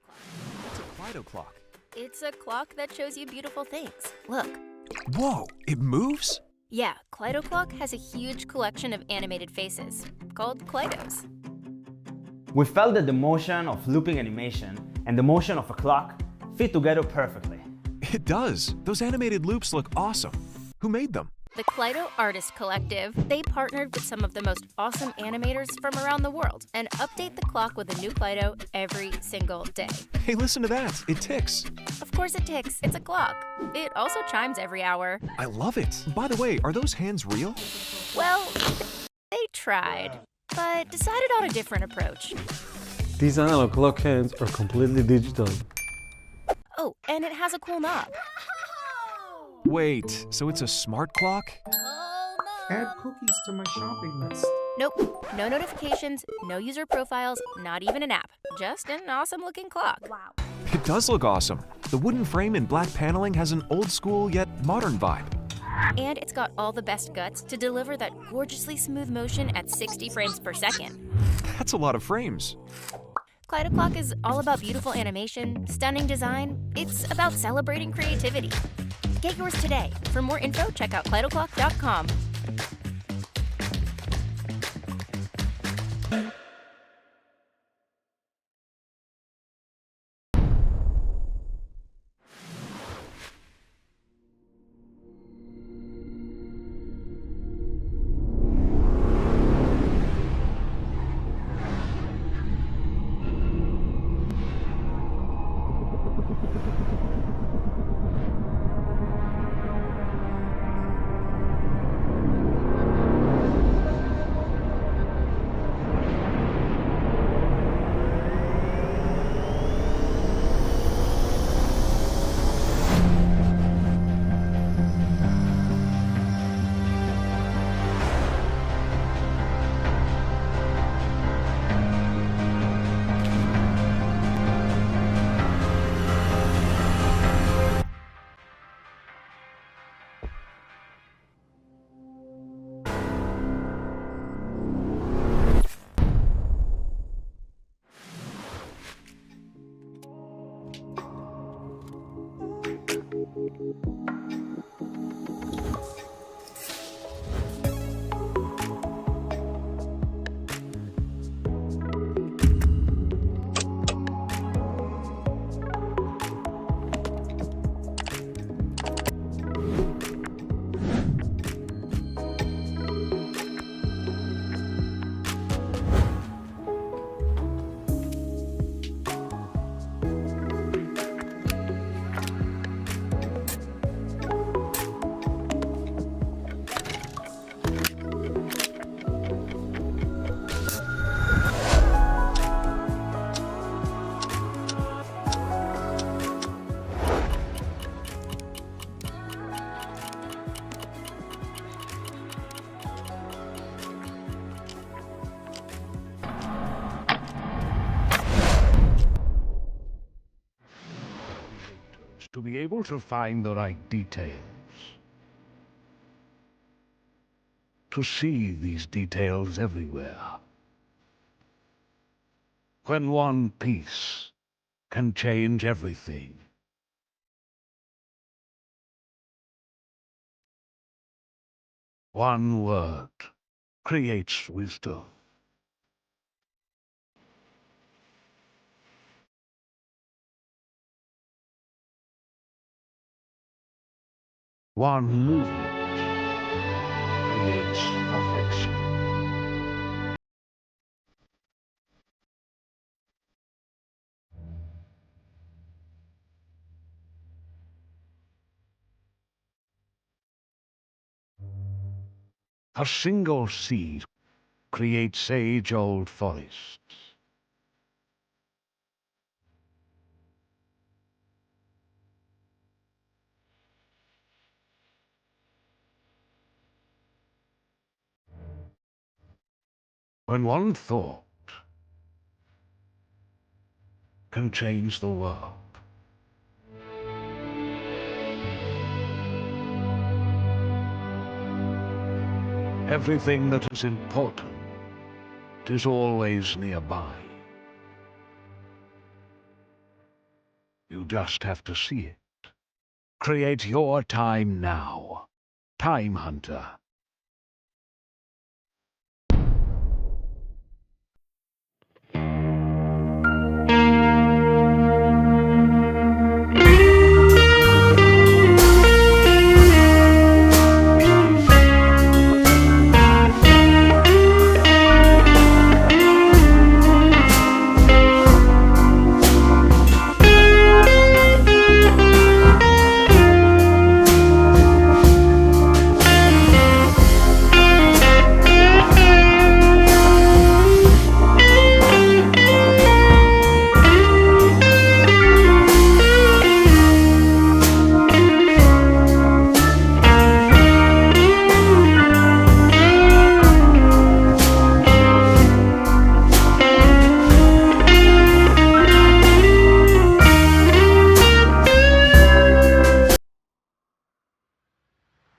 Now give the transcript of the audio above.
What's a Klydoclock? It's a clock that shows you beautiful things. Look. Whoa, it moves? Yeah, Klydoclock has a huge collection of animated faces, called Klydos. We felt that the motion of looping animation and the motion of a clock fit together perfectly. It does. Those animated loops look awesome. Who made them? The Klydo Artist Collective, they partnered with some of the most awesome animators from around the world and update the clock with a new Klydo every single day. Hey, listen to that. It ticks. Of course it ticks. It's a clock. It also chimes every hour. I love it. By the way, are those hands real? Well, they tried, but decided on a different approach. These analog clock hands are completely digital. Oh, and it has a cool knob. Wait, so it's a smart clock? Add cookies to my shopping list. Nope, no notifications, no user profiles, not even an app. Just an awesome looking clock. Wow. It does look awesome. The wooden frame and black paneling has an old school yet modern vibe. And it's got all the best guts to deliver that gorgeously smooth motion at 60 frames per second. That's a lot of frames. Klydoclock is all about beautiful animation, stunning design. It's about celebrating creativity. Get yours today. For more info, check out Klydoclock.com. To be able to find the right details. To see these details everywhere. When one piece can change everything. One word creates wisdom. One movement creates perfection. A single seed creates age-old forests. When one thought can change the world. Everything that is important is always nearby. just have to see it. Create your time now. Time Hunter.